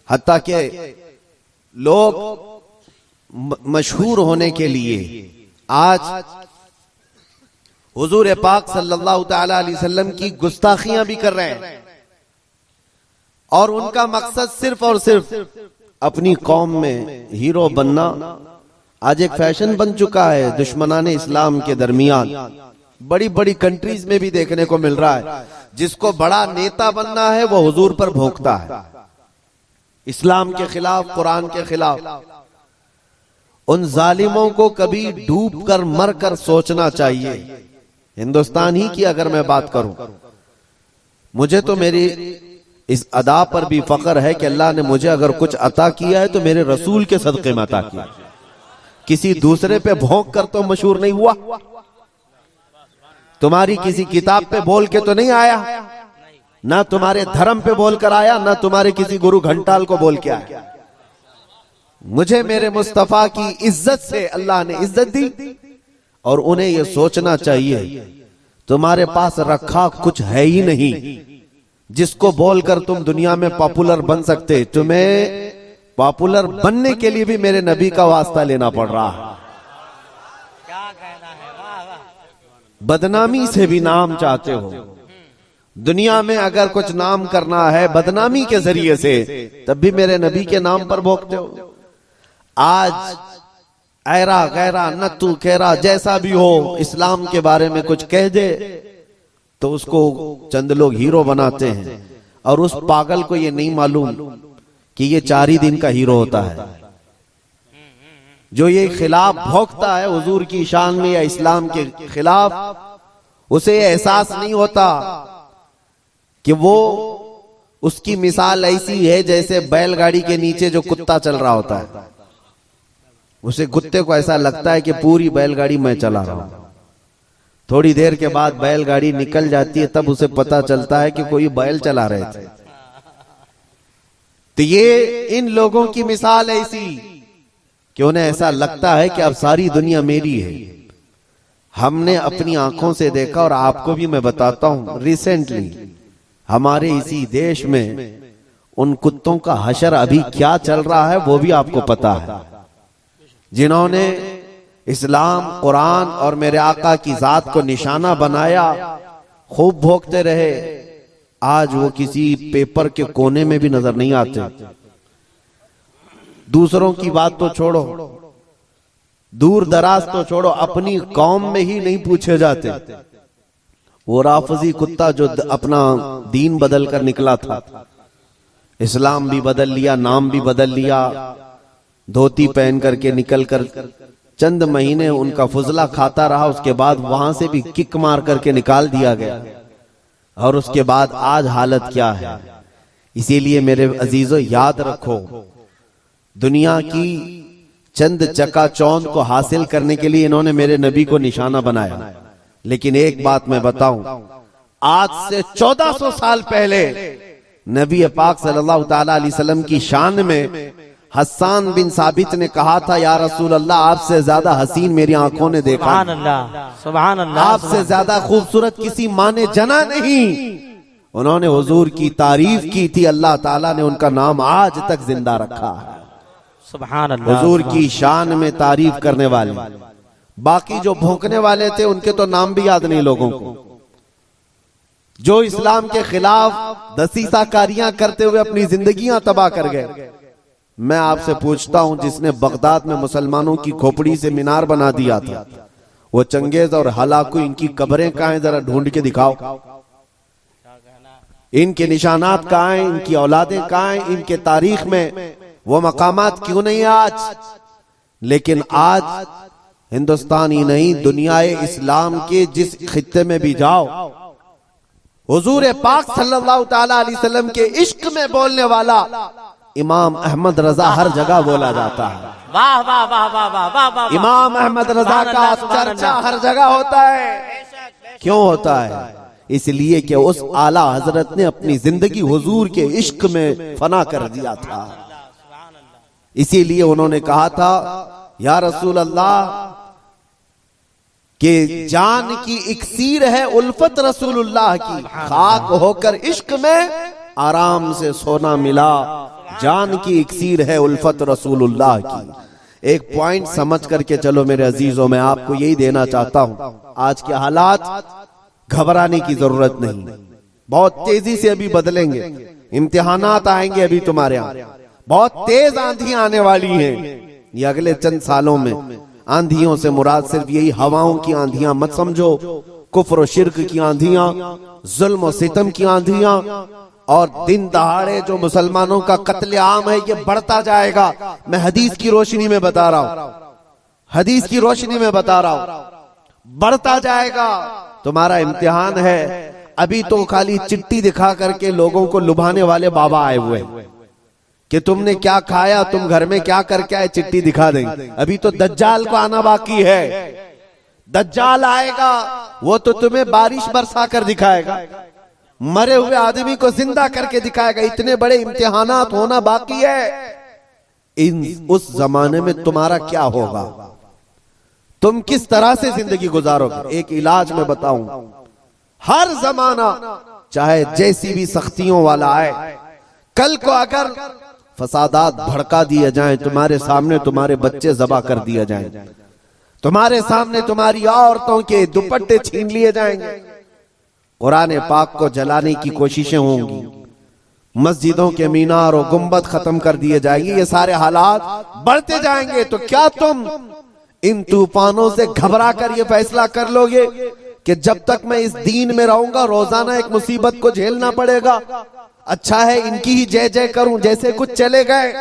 हत्ता कि लोग मशहूर होने के लिए आज हुजूर पाक सल्लल्लाहु तआला अलैहि वसल्लम की गुस्ताखियां भी कर रहे हैं और उनका मकसद सिर्फ और सिर्फ अपनी कौम में हीरो बनना आज एक फैशन बन चुका है। दुश्मनाने इस्लाम के दरमियान बड़ी बड़ी कंट्रीज में भी देखने को मिल रहा है, जिसको बड़ा नेता बनना है वो हुजूर पर भोंकता है, इस्लाम के खिलाफ, कुरान के खिलाफ। उन जालिमों को कभी डूब कर मर कर सोचना चाहिए। हिंदुस्तान ही की अगर मैं बात करूं, मुझे तो मेरी इस अदा पर भी फख्र है कि अल्लाह ने मुझे अगर कुछ अता किया है तो मेरे रसूल के सदक़े में अता किया। किसी दूसरे पे भौंक कर तो मशहूर नहीं हुआ, तुम्हारी किसी किताब पे बोल के तो नहीं आया, ना तुम्हारे धर्म पे बोल कर आया, ना तुम्हारे किसी गुरु घंटाल को बोल के आया। मुझे मेरे मुस्तफा की इज्जत से अल्लाह ने इज्जत दी और उन्हें यह सोचना चाहिए तुम्हारे पास रखा कुछ है ही नहीं जिसको बोलकर तुम दुनिया में पॉपुलर बन सकते। तुम्हें पॉपुलर बनने के लिए भी मेरे नबी का वास्ता लेना पड़ रहा है। क्या कहना है, वाह वाह। बदनामी से भी नाम चाहते हो, दुनिया में अगर कुछ नाम करना है बदनामी के जरिए से, तब भी मेरे नबी के नाम पर भोंकते हो। आज ऐरा गैरा नत्तू खेरा जैसा भी हो, इस्लाम के बारे में कुछ कह दे तो उसको चंद लोग हीरो बनाते हैं और उस पागल को ये नहीं मालूम कि ये 4 ही दिन का हीरो होता है। जो ये खिलाफ भोंकता है हुजूर की शान में या इस्लाम के खिलाफ, उसे एहसास नहीं होता कि वो उसकी मिसाल ऐसी है जैसे बैलगाड़ी के नीचे जो कुत्ता चल रहा होता है। उसे कुत्ते को ऐसा लगता है कि पूरी बैलगाड़ी मैं चला रहा हूं। थोड़ी देर के बाद बैलगाड़ी निकल जाती है, तब उसे पता चलता है कि कोई बैल चला रहे थे। तो ये इन लोगों की मिसाल ऐसी कि उन्हें ऐसा लगता है कि अब सारी दुनिया मेरी है। हमने अपनी आंखों से देखा और आपको भी मैं बताता हूं, रिसेंटली हमारे इसी देश में उन कुत्तों का हशर अभी क्या चल रहा है वो भी आपको पता है। जिन्होंने इस्लाम, कुरान और मेरे आका की जात को निशाना बनाया, खूब भोंकते रहे, आज वो किसी पेपर के कोने में भी नजर नहीं आते। दूसरों की बात तो छोड़ो, दूर दराज तो छोड़ो, अपनी कौम में ही नहीं पूछे जाते। वो राफजी कुत्ता जो अपना दीन बदल कर निकला था, इस्लाम भी बदल लिया, नाम भी बदल लिया, धोती पहन करके निकल कर चंद महीने उनका फुजला खाता रहा, उसके बाद वहां से भी किक मार करके निकाल दिया गया। और उसके बाद आज हालत क्या है। इसीलिए मेरे अजीजों याद रखो, दुनिया की चंद चकाचौंध को हासिल करने के लिए इन्होंने मेरे नबी को निशाना बनाया। लेकिन एक बात मैं बताऊं, आज से 1400 साल पहले नबी पाक सल्लल्लाहु ताला अलैहि वसल्लम की शान में हस्सान बिन साबित ने कहा था, या रसूल अल्लाह, आपसे ज्यादा हसीन मेरी आंखों ने देखा, सुभान अल्लाह, सुभान अल्लाह, आपसे ज्यादा खूबसूरत किसी माँ ने जना नहीं। उन्होंने हुजूर की तारीफ की थी, अल्लाह ताला ने उनका नाम आज तक जिंदा रखा है। सुभान अल्लाह, हुजूर की शान में तारीफ करने वाले। बाकी जो भौंकने वाले थे उनके तो नाम भी याद नहीं लोगों को। जो इस्लाम के खिलाफ दसीसाकारियां करते हुए अपनी जिंदगियां तबाह कर गए। मैं आपसे पूछता हूं, जिसने बगदाद में मुसलमानों की खोपड़ी से मीनार बना दिया था, वो चंगेज और हलाकू, इनकी कब्रें कहां हैं, जरा ढूंढ के दिखाओ। इनके निशानात कहां हैं, इनकी औलादें कहां हैं, इनके तारीख में वो मकामात क्यों नहीं आज। लेकिन आज हिंदुस्तान ही नहीं, दुनियाए इस्लाम के जिस खित्ते में भी जाओ, हुजूर पाक सल्लल्लाहु ताला अलैहि वसल्लम के इश्क में बोलने वाला इमाम अहमद रजा हर जगह बोला जाता है। वाह वाह वाह वाह वाह वाह वाह। इमाम अहमद रजा का चर्चा हर जगह होता है। क्यों होता है? इसलिए कि उस आला हजरत ने अपनी जिंदगी हुजूर के इश्क में फना कर दिया था। इसीलिए उन्होंने कहा था, या रसूल अल्लाह, कि जान की इक्सीर है उल्फत रसूलुल्लाह की, खाक होकर इश्क में आराम से सोना मिला, जान की इक्सीर है उल्फत रसूलुल्लाह की। एक पॉइंट समझ करके चलो मेरे अजीजों, मैं आपको यही देना चाहता हूं, आज के हालात घबराने की जरूरत नहीं, बहुत तेजी से अभी बदलेंगे, इम्तिहानात आएंगे अभी तुम्हारे यहाँ, बहुत तेज आंधी आने वाली हैं ये अगले चंद सालों में। आंधियों से मुराद सिर्फ यही हवाओं की आंधियां मत समझो, कुफ्र और शिर्क की आंधियां, जुल्म और सितम की आंधियां, और दिन दहाड़े जो मुसलमानों का कत्लेआम है ये बढ़ता जाएगा। मैं हदीस की रोशनी में बता रहा हूं, हदीस की रोशनी में बता रहा हूं, बढ़ता जाएगा। तुम्हारा इम्तिहान है। अभी तो खाली चिट्ठी दिखा करके लोगों को लुभाने वाले बाबा आए हुए हैं कि तुमने क्या खाया, तुम घर में क्या करके आए, चिट्ठी दिखा देंगे। अभी तो दज्जाल को आना बाकी है। दज्जाल आएगा, वो तो तुम्हें बारिश बरसा कर दिखाएगा, मरे हुए आदमी को जिंदा करके दिखाएगा। इतने बड़े इम्तिहानात होना बाकी है। उस जमाने में तुम्हारा क्या होगा, तुम किस तरह से जिंदगी गुजारोगे? एक इलाज में बताऊं, हर जमाना चाहे जैसी भी सख्तियों वाला आए, कल को अगर फसादात भड़का दिए जाएं, तुम्हारे सामने तुम्हारे बच्चे जबा कर दिए जाएं, तुम्हारे सामने तुम्हारी औरतों के दुपट्टे छीन लिए जाएंगे, कुरान पाक को जलाने की कोशिशें होंगी, मस्जिदों के मीनार और गुंबद खत्म कर दिए जाएंगे, ये सारे हालात बढ़ते जाएंगे। तो क्या तुम इन तूफानों से घबरा कर ये फैसला कर लोगे कि जब तक मैं इस दीन में रहूंगा रोजाना एक मुसीबत को झेलना पड़ेगा, अच्छा है इनकी ही जय जय करूं, जैसे कुछ चले गए?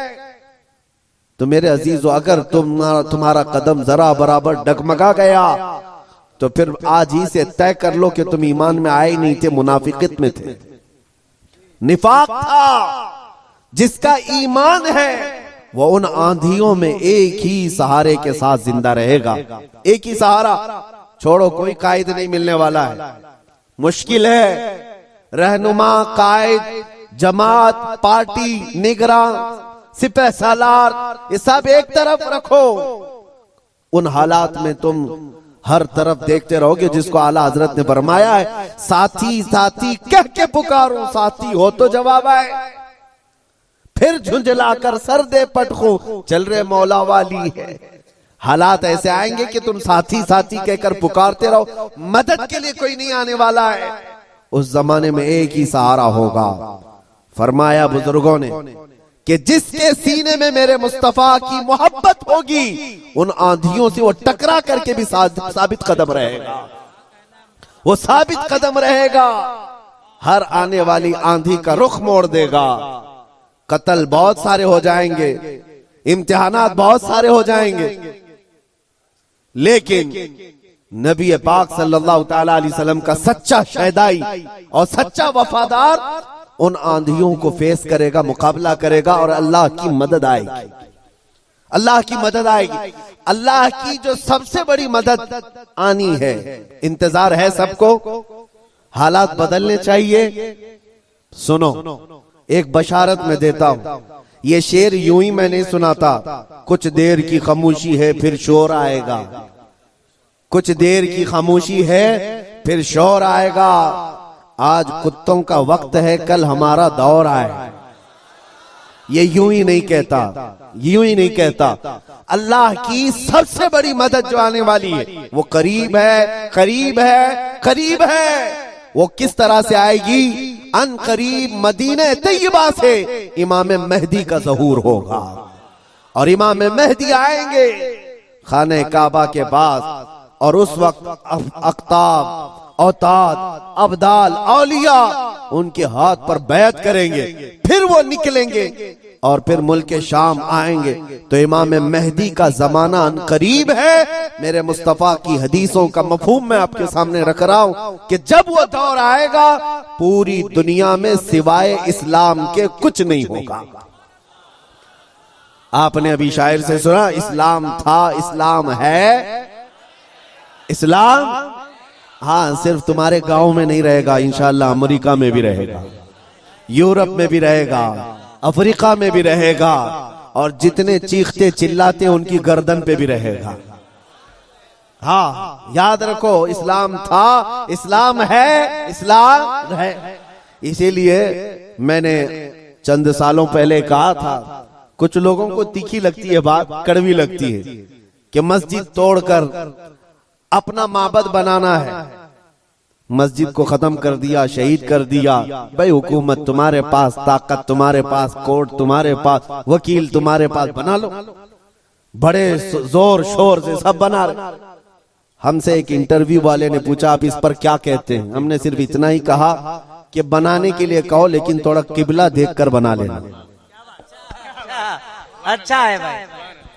तो मेरे अजीजों, अगर तुम्हारा कदम जरा बराबर डगमगा गया तो फिर आज ही से तय कर लो कि तुम ईमान में आए नहीं थे, मुनाफिकत में थे, निफाक था। जिसका ईमान है वो उन आंधियों में एक ही सहारे के साथ जिंदा रहेगा। एक ही सहारा, छोड़ो, कोई कायद नहीं मिलने वाला है, मुश्किल है। रहनुमा, कायद, जमात, पार्टी, निगरान, सिपह सालार, ये सब एक तरफ रखो। उन हालात में तुम हर तरफ देखते रहोगे जिसको आला हजरत ने फरमाया है, साथी साथी कह के पुकारो, साथी हो तो जवाब आए, फिर झुंझलाकर सर दे पटखो, चल रहे मौला वाली है। हालात ऐसे आएंगे कि तुम साथी साथी कहकर पुकारते रहो, मदद के लिए कोई नहीं आने वाला है। उस जमाने में एक ही सहारा होगा। फरमाया बुजुर्गों ने कि जिसके सीने में मेरे मुस्तफा की मोहब्बत होगी, उन आंधियों से वो टकरा करके भी साबित कदम रहेगा, वो साबित कदम रहेगा। हर आने वाली आंधी का रुख मोड़ देगा। कत्ल बहुत सारे हो जाएंगे, इम्तिहानात बहुत सारे हो जाएंगे, लेकिन नबी पाक सल्लल्लाहु ताला अलैहि वसल्लम का सच्चा शहदाई और सच्चा वफादार उन आंधियों को फेस करेगा, मुकाबला करेगा, और अल्लाह की मदद आएगी। अल्लाह की मदद आएगी। अल्लाह की जो सबसे बड़ी मदद आनी है, इंतजार है सबको। हालात बदलने चाहिए। सुनो, एक बशारत में देता हूं, ये शेर यूं ही मैं नहीं सुनाता। कुछ देर की खामोशी है फिर शोर आएगा, कुछ देर की खामोशी है फिर शोर आएगा। आज कुत्तों का वक्त है, कल हमारा दौर आए। ये यूं ही नहीं कहता, यूं ही नहीं कहता। अल्लाह की सबसे बड़ी मदद जो आने वाली है वो करीब है, करीब है, करीब है। वो किस तरह से आएगी? अन करीब मदीने तैयबा से इमाम मेहदी का ज़हूर होगा, और इमाम मेहदी आएंगे खाने काबा के पास, और उस वक्त अख्ताब, औताद, अब्दाल, औलिया उनके हाथ पर बैत करेंगे, फिर वो निकलेंगे और फिर मुल्क शाम आएंगे। तो इमाम मेहदी का जमाना करीब है। मेरे मुस्तफा की हदीसों का मफहूम मैं आपके सामने रख रहा हूं कि जब वो दौर आएगा पूरी दुनिया में सिवाय इस्लाम के कुछ नहीं होगा। आपने अभी शायर से सुना, इस्लाम था, इस्लाम है। इस्लाम हाँ, सिर्फ तुम्हारे गांव में नहीं रहेगा, इंशाअल्लाह अमेरिका में भी रहेगा, यूरोप में भी रहेगा, अफ्रीका में भी रहेगा, और जितने चीखते चिल्लाते उनकी गर्दन पे भी रहेगा। हाँ, याद रखो, इस्लाम था, इस्लाम है, इस्लाम है। इसीलिए मैंने चंद सालों पहले कहा था, कुछ लोगों को तीखी लगती है बात, कड़वी लगती है कि मस्जिद तोड़कर अपना माबद बनाना है। मस्जिद को खत्म कर दिया, शहीद कर दिया। भाई हुकूमत तुम्हारे पास, ताकत तुम्हारे पास, कोर्ट तुम्हारे पास, वकील तुम्हारे पास, बना लो। बड़े जोर शोर से सब बना रहे। हमसे एक इंटरव्यू वाले ने पूछा आप इस पर क्या कहते हैं? हमने सिर्फ इतना ही कहा कि बनाने के लिए कहो लेकिन थोड़ा किबला देखकर बना लेना। अच्छा है भाई,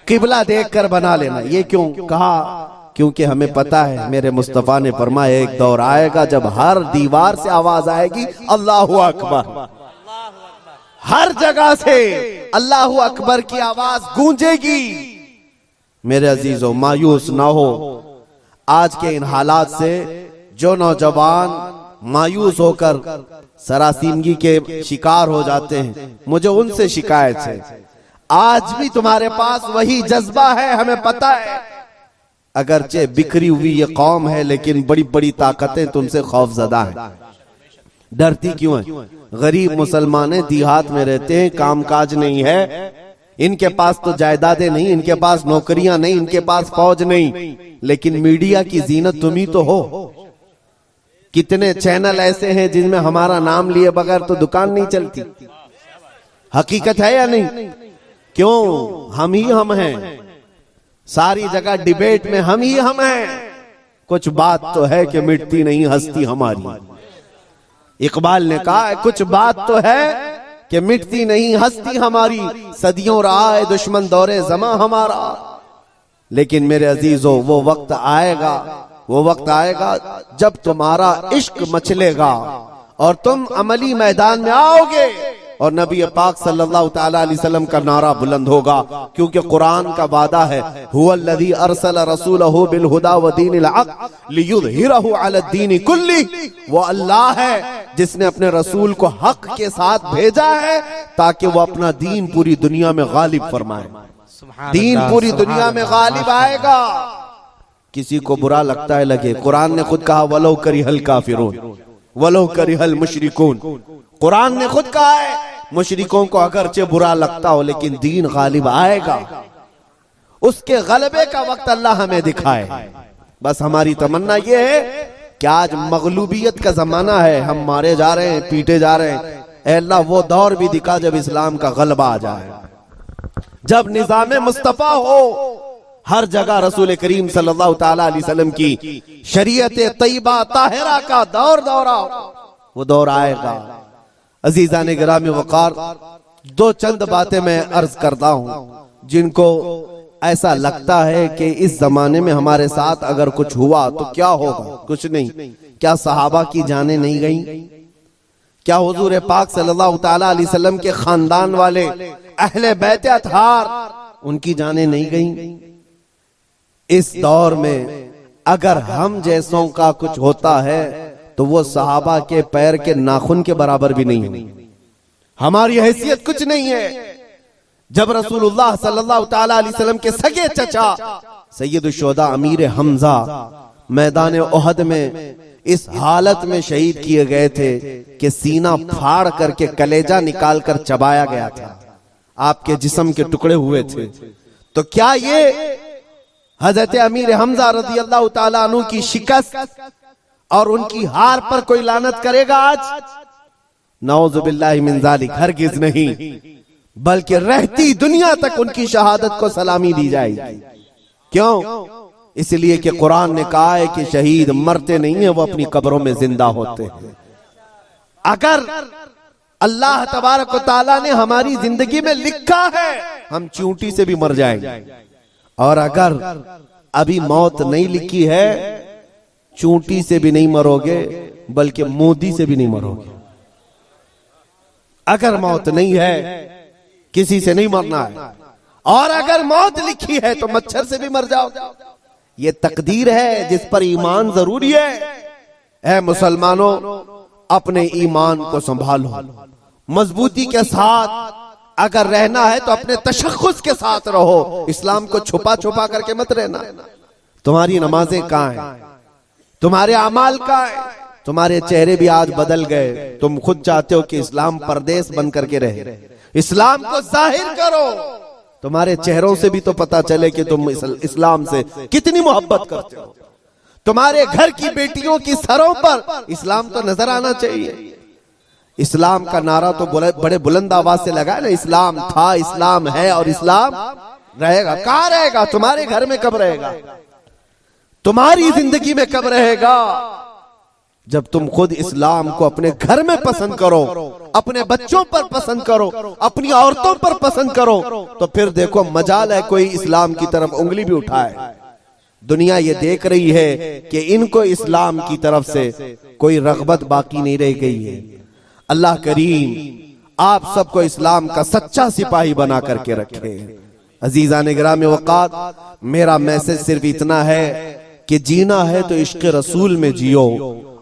किबला देखकर बना लेना। ये क्यों कहा? क्योंकि हमें पता है मेरे मुस्तफा ने फरमाया एक दौर आएगा जब हर दीवार से आवाज आएगी अल्लाहु अकबर। हर जगह से अल्लाहु अकबर की आवाज गूंजेगी। मेरे अजीजों, मायूस ना हो। आज के इन हालात से जो नौजवान मायूस होकर सरासीमगी के शिकार हो जाते हैं, मुझे उनसे शिकायत है। आज भी तुम्हारे पास वही जज्बा है, हमें पता है। अगरचे बिखरी हुई ये कौम है लेकिन बड़ी बड़ी ताकतें तुमसे खौफजदा हैं। डरती क्यों है? गरीब मुसलमान देहात में रहते हैं, कामकाज नहीं है, इनके पास तो जायदादें नहीं, इनके पास नौकरियां नहीं, इनके पास फौज नहीं, लेकिन मीडिया की जीनत तुम ही तो हो। कितने चैनल ऐसे हैं जिनमें हमारा नाम लिए बगैर तो दुकान नहीं चलती। हकीकत है या नहीं? क्यों? हम ही हम हैं। सारी जगह डिबेट में हम ही हम हैं। कुछ बात तो है कि मिटती नहीं हस्ती हमारी। इकबाल ने कहा कुछ बात तो है कि मिटती नहीं हस्ती हमारी, सदियों रहा है दुश्मन दौरे जमा हमारा। लेकिन मेरे अजीजों, वो वक्त आएगा जब तुम्हारा इश्क मचलेगा और तुम अमली मैदान में आओगे और नबी पाक सल्लल्लाहु ताला अलैहि वसल्लम का नारा बुलंद होगा। क्योंकि कुरान का वादा है, हुवल्लज़ी अरसल रसूलहु बिल हुदा व दीनिल हक़ लियुज़हिरहु अला दीनि कुल्ली। वो अल्लाह है जिसने अपने रसूल को हक के साथ भेजा है ताकि वो अपना दीन पूरी दुनिया में गालिब फरमाए। दीन पूरी दुनिया में गालिब आएगा। किसी को बुरा लगता है लगे, कुरान ने खुद कहा वलो करिहल काफिरून वलो करिहल मुशरिकून। कुरान ने खुद कहा है मुशरिकों को अगरचे बुरा लगता हो लेकिन दीन गालिब आएगा। उसके गलबे का वक्त अल्लाह हमें दिखाए। बस हमारी तमन्ना ये है कि आज मगलूबियत का जमाना है, हम मारे जा रहे हैं, पीटे जा रहे हैं। ऐ अल्लाह वो दौर भी दिखा जब इस्लाम का गलबा आ जाए, जब निजाम मुस्तफा हो, हर जगह रसूल करीम सल्लल्लाहु ताला अलैहि वसल्लम की शरीयत तैयबा ताहिरा का दौर दौरा, वो दौर आएगा। अजीजान गिरामी वकार, दो चंद बातें मैं अर्ज करता हूं जिनको ऐसा लगता है कि इस जमाने में हमारे साथ अगर कुछ हुआ तो क्या होगा। कुछ नहीं। क्या सहाबा की जानें नहीं गई? क्या हुजूर पाक सल्लल्लाहु ताला अलैहि वसल्लम के खानदान वाले अहले बैत अतहार, उनकी जानें नहीं गई? इस दौर में अगर हम जैसों का कुछ होता है तो वो सहाबा के पैर के नाखून के बराबर भी नहीं है। हमारी हैसियत कुछ नहीं है। जब रसूलुल्लाह सल्लल्लाहु ताला अलैहि वसल्लम के सगे चचा सैयद शुहदा अमीर हमजा मैदान ओहद में इस हालत में शहीद किए गए थे कि सीना फाड़ करके कलेजा निकाल कर चबाया गया था, आपके जिस्म के टुकड़े हुए थे, तो क्या ये हजरत अमीर हमजा रज़ी अल्लाह ताला अन्हु की शिकस्त और उनकी हार पर कोई लानत करेगा आज? नऊज़ु बिल्लाहि मिन ज़ालिक, हरगिज़ नहीं, बल्कि रहती दुनिया तक उनकी शहादत को सलामी दी जाएगी। क्यों? इसलिए कि कुरान ने कहा है कि शहीद मरते नहीं है, वो अपनी कब्रों में जिंदा होते हैं। अगर अल्लाह तबारक व तआला ने हमारी जिंदगी में लिखा है हम चींटी से भी मर जाएंगे, और अगर अभी मौत नहीं लिखी है, चींटी से भी नहीं मरोगे बल्कि मोदी से भी नहीं मरोगे। अगर मौत नहीं है किसी से नहीं मरना है, और अगर मौत लिखी है तो मच्छर से भी मर जाओ। ये तकदीर है जिस पर ईमान जरूरी है। ऐ मुसलमानों, अपने ईमान को संभालो, मजबूती के साथ अगर रहना है तो अपने तशख्खुस के साथ रहो, इस्लाम को छुपा छुपा करके मत रहना। तुम्हारी नमाजें कहाँ हैं? तुम्हारे अमाल कहाँ हैं? तुम्हारे चेहरे भी आज बदल गए। तुम खुद चाहते हो कि इस्लाम परदेश बन करके रहे, इस्लाम को जाहिर करो। तुम्हारे चेहरों से भी तो पता चले कि तुम इस्लाम से कितनी मोहब्बत करते हो। तुम्हारे घर की बेटियों की सरों पर इस्लाम तो नजर आना चाहिए। इस्लाम का नारा तो बड़े बुलंद आवाज से लगा ना, इस्लाम था, इस्लाम है और इस्लाम रहेगा। कहां रहेगा? तुम्हारे घर में कब रहेगा? तुम्हारी जिंदगी में कब रहेगा? जब तुम खुद इस्लाम को अपने घर में पसंद करो, अपने बच्चों पर पसंद करो, अपनी औरतों पर पसंद करो, तो फिर देखो मजाल है कोई इस्लाम की तरफ उंगली भी उठाए। दुनिया ये देख रही है कि इनको इस्लाम की तरफ से कोई रगबत बाकी नहीं रह गई है। अल्लाह करीम आप सबको इस्लाम का सच्चा सिपाही बना करके रखे। अजीज़ान गिरामी वक़ात, मेरा मैसेज सिर्फ इतना है कि जीना है तो इश्क़ रसूल में जियो,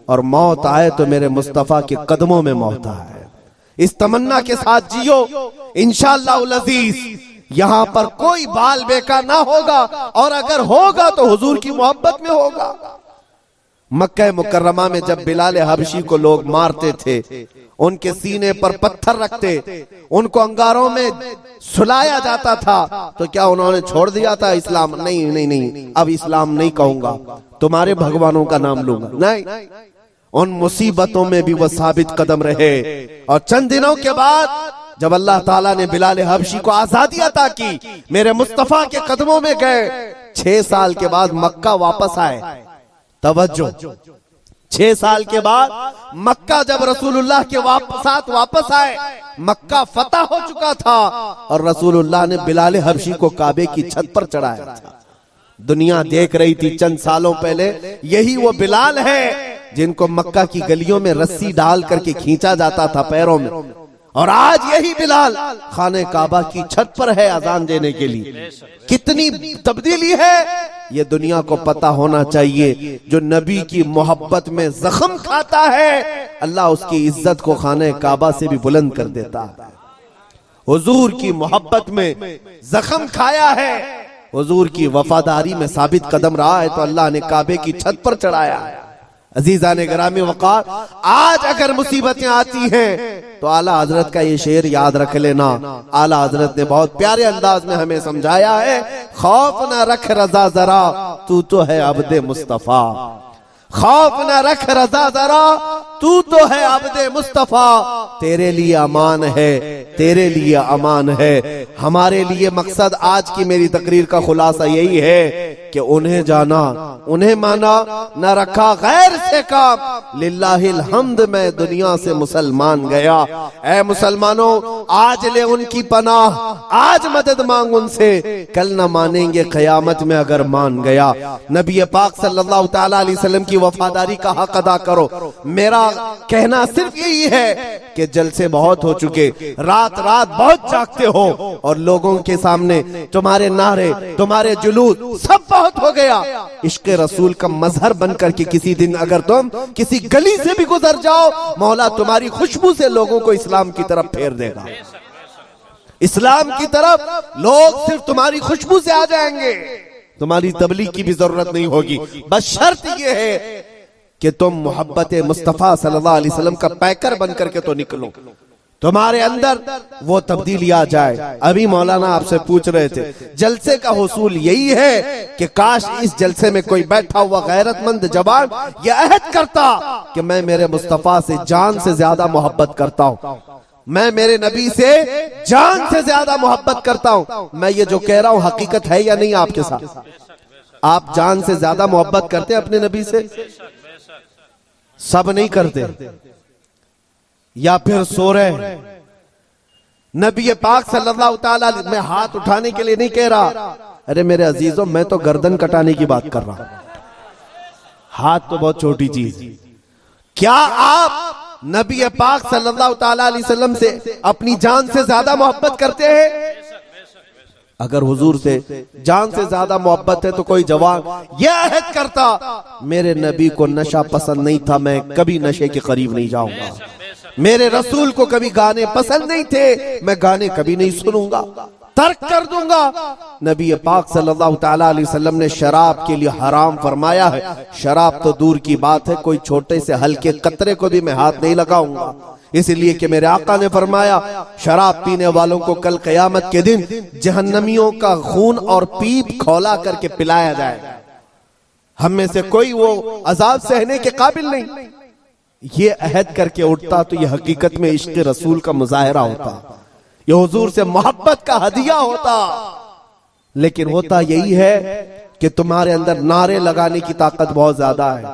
और मौत आए तो मेरे मुस्तफा के कदमों में मौत आए। इस तमन्ना के साथ जियो, इंशाअल्लाह अज़ीज यहां पर कोई बाल बेका ना होगा, और अगर होगा तो हुजूर की मोहब्बत में होगा। मक्का मुकर्रमा में जब बिलाल हबशी को लोग मारते थे, उनके सीने पर पत्थर रखते, उनको अंगारों में सुलाया जाता था, तो क्या उन्होंने छोड़ दिया था इस्लाम? नहीं नहीं नहीं, अब इस्लाम नहीं कहूंगा, तुम्हारे भगवानों का नाम लूंगा। नहीं, उन मुसीबतों में भी वो साबित कदम रहे। और चंद दिनों के बाद जब अल्लाह ताला ने बिलाल हबशी को आजादी अता की, मेरे मुस्तफा के कदमों में गए, 6 साल के बाद मक्का वापस आए। तवज्जो, 6 साल के बाद मक्का जब रसूलुल्लाह के साथ वापस आए, मक्का फतह हो चुका था और रसूलुल्लाह ने बिलाल हबशी को काबे की छत पर चढ़ाया था। दुनिया देख रही थी चंद सालों पहले, यही वो बिलाल है जिनको मक्का की गलियों में रस्सी डाल करके खींचा जाता था पैरों में, और आज यही बिलाल खाने काबा की छत पर है अजान देने के लिए। कितनी तब्दीली है ये दुनिया को पता होना चाहिए। जो नबी की मोहब्बत में जख्म खाता है, अल्लाह उसकी इज्जत को खाने काबा से भी बुलंद कर देता है। हुजूर की मोहब्बत में जख्म खाया है, हुजूर की वफादारी में साबित कदम रहा है, तो अल्लाह ने काबे की छत पर चढ़ाया है। अजीज़ान गिरामी वक़ार, आज अगर मुसीबतें आती हैं तो आला हजरत का ये शेर याद रख लेना। आला हजरत ने बहुत प्यारे अंदाज में हमें समझाया है, खौफ न रख रजा जरा, तू तो है अब्दे मुस्तफा। खौफ न रख रजा जरा, तू तो है अब्दे मुस्तफा। तेरे लिए अमान है, तेरे लिए अमान है। हमारे लिए मकसद आज की मेरी तकरीर का खुलासा यही है कि उन्हें जाना, उन्हें माना, न रखा गैर से काम। लिल्लाहिल हम्द, मैं दुनिया से मुसलमान गया। ऐ मुसलमानों, आज ले उनकी पनाह, आज मदद मांग उनसे, कल न मानेंगे कयामत में अगर मान गया। नबी पाक सल्लल्लाहु तआला अलैहि वसल्लम की वफादारी का हक अदा करो। मेरा कहना सिर्फ यही है कि जलसे बहुत हो चुके, रात रात बहुत जागते हो, और लोगों के सामने तुम्हारे नारे, तुम्हारे जुलूस सब बहुत हो गया। इश्क रसूल का मजहर बनकर के किसी दिन अगर तुम किसी गली से भी गुजर जाओ, मौला तुम्हारी खुशबू से लोगों को इस्लाम की तरफ फेर देगा। इस्लाम की तरफ लोग सिर्फ तुम्हारी खुशबू से आ जाएंगे, तुम्हारी तबलीग की भी जरूरत नहीं होगी। बस शर्त यह है कि तुम मोहब्बत मुस्तफा सल्लल्लाहु अलैहि वसल्लम का पैकर बन करके तो निकलो, तुम्हारे अंदर वो तब्दीली आ जाए। अभी मौलाना आपसे पूछ रहे थे, जलसे का हुसूल यही है कि काश इस जलसे में कोई बैठा हुआ गैरतमंद जवान ये अहद करता कि मैं मेरे मुस्तफा से जान से ज्यादा मोहब्बत करता हूँ, मैं मेरे नबी से जान से ज्यादा मोहब्बत करता हूँ। मैं ये जो कह रहा हूँ हकीकत है या नहीं आपके साथ? आप जान से ज्यादा मोहब्बत करते हैं अपने नबी से? सब नहीं करते, या फिर सो रहे। नबी पाक सल्लल्लाहु तआला, मैं हाथ उठाने के लिए नहीं कह रहा, अरे मेरे अजीजों, मैं तो गर्दन कटाने की बात कर रहा हूं। हाथ तो बहुत छोटी चीज। क्या आप नबी पाक सल्लल्लाहु तआला अलैहि वसल्लम से अपनी जान से ज्यादा मोहब्बत करते हैं? अगर हुजूर से जान से ज्यादा मोहब्बत है तो कोई जवान यह अहद करता, मेरे नबी को नशा पसंद नहीं था, मैं कभी नशे के करीब नहीं जाऊंगा। मेरे रसूल को कभी गाने पसंद नहीं थे, मैं गाने कभी नहीं सुनूंगा। तर्क कर दूंगा। नबी पाक सल्लल्लाहु ताला अलैहि वसल्लम ने शराब के लिए हराम फरमाया है। शराब तो दूर की बात है, कोई छोटे से हल्के कतरे को भी मैं हाथ नहीं लगाऊंगा, इसलिए कि मेरे आका ने फरमाया शराब पीने वालों को कल कयामत के दिन जहन्नमियों का खून और पीप खौला करके पिलाया जाएगा। हम में से कोई वो अजाब सहने के काबिल नहीं। ये अहद करके उठता तो ये हकीकत में इश्क रसूल का मुजाहरा होता, ये हुजूर से मोहब्बत का हदिया होता। लेकिन होता यही है कि तुम्हारे अंदर नारे लगाने की ताकत बहुत ज्यादा है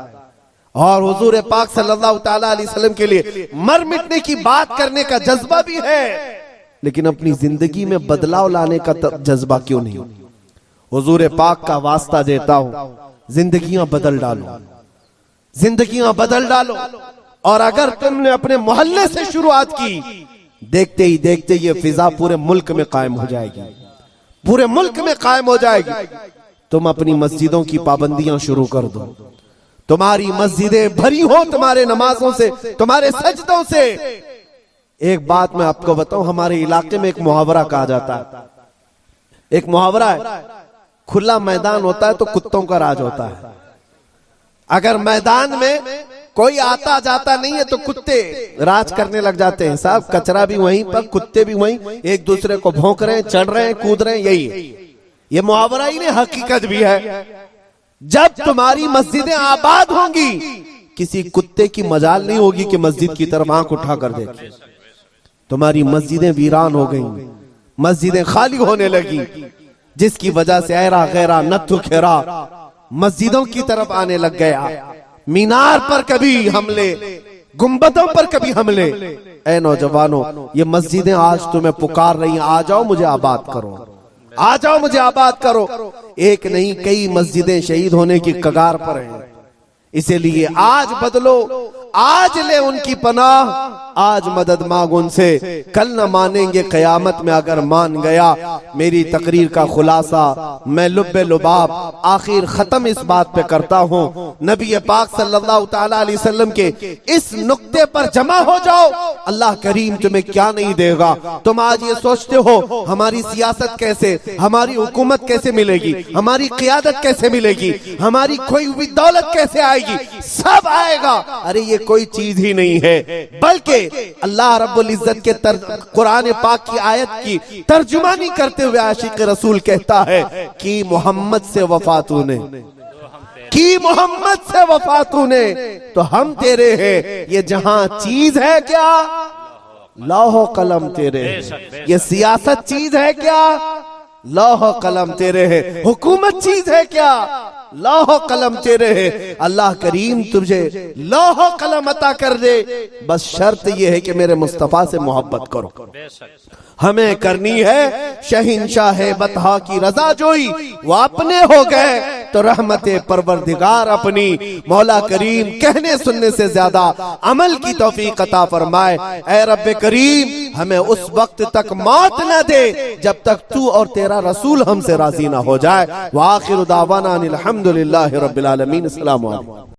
और हुजूर पाक सल्लल्लाहु ताला अलैहि वसल्लम के लिए मर मिटने की बात करने का जज्बा भी है, लेकिन अपनी जिंदगी में बदलाव लाने का जज्बा क्यों नहीं? हुजूर पाक का वास्ता देता हूं, जिंदगियां बदल डालो, जिंदगियां बदल डालो। और अगर तुमने अपने मोहल्ले से शुरुआत की, देखते ही देखते ये फिजा पूरे मुल्क में कायम हो जाएगी, पूरे मुल्क में कायम हो जाएगी। तुम अपनी मस्जिदों की पाबंदियां शुरू कर दो, तुम्हारी मस्जिदें भरी हो तुम्हारे नमाजों से, तुम्हारे सजदों से। एक बात मैं आपको बताऊं, हमारे इलाके में एक मुहावरा कहा जाता है, एक मुहावरा है, खुला मैदान होता है तो कुत्तों का राज होता है। अगर मैदान में कोई आता जाता नहीं है तो कुत्ते राज करने लग जाते हैं। साहब कचरा भी वहीं पर, कुत्ते भी वहीं, एक दूसरे को भौंक रहे हैं, चढ़ रहे हैं, कूद रहे हैं। यही है, ये मुहावरा ही नहीं हकीकत भी है। जब तुम्हारी मस्जिदें आबाद होंगी, किसी कुत्ते की मजाल नहीं होगी कि मस्जिद की तरफ आंख उठा कर देखे। तुम्हारी मस्जिदें वीरान हो गई, मस्जिदें खाली होने लगी, जिसकी वजह से ऐरा गैरा नत्थु खेरा मस्जिदों की तरफ आने लग गया। मीनार पर कभी हमले, गुंबदों पर कभी हमले। ऐ नौजवानों, ये मस्जिदें आज तुम्हें पुकार रही हैं, आ जाओ मुझे आबाद करो, आ जाओ मुझे आबाद करो। एक नहीं कई मस्जिदें शहीद होने की कगार पर हैं। इसीलिए आज बदलो, आज ले उनकी पनाह, आज मदद मांग उनसे, कल न मानेंगे कयामत में अगर मान गया। मेरी तकरीर का खुलासा मैं लुब्बे लुबाब आखिर खत्म इस बात पे करता हूँ, नबी पाक सल्लल्लाहु ताला अलैहि वसल्लम के इस नुक्ते पर जमा हो जाओ, अल्लाह करीम तुम्हें क्या नहीं देगा। तुम आज ये सोचते हो हमारी सियासत कैसे, हमारी हुकूमत कैसे मिलेगी, हमारी क़ियादत कैसे मिलेगी, हमारी खोई हुई दौलत कैसे आएगी, सब आएगा। अरे ये कोई चीज ही नहीं है, बल्कि अल्लाह रब्बुल इज्जत के कुरान पाक की आयत की तर्जुमानी करते हुए आशिक रसूल कहता है कि मोहम्मद से वफा तूने, कि मोहम्मद से वफा तूने, तो हम तेरे हैं। ये जहां चीज है क्या, लौह कलम तेरे हैं। ये सियासत चीज है क्या, लौह कलम तेरे है। हुकूमत चीज है क्या, लौह कलम तेरे है। अल्लाह करीम तुझे लौह कलम अता कर दे, बस शर्त यह है कि मेरे मुस्तफा से मोहब्बत करो। हमें करनी है शहिंशाह बतहा की रजा जोई, वो अपने हो गए तो रहमते परवरदिगार अपनी। मौला करीम कहने सुनने से ज्यादा अमल की तौफीक अता फरमाए। ऐ रब्बे करीम हमें उस वक्त तक मौत न दे जब तक तू और तेरा रसूल हमसे राजी ना हो जाए। व आखिर दावाना अनिल हम्दुलिल्लाहि रब्बिल आलमीन। अस्सलामु अलैकुम।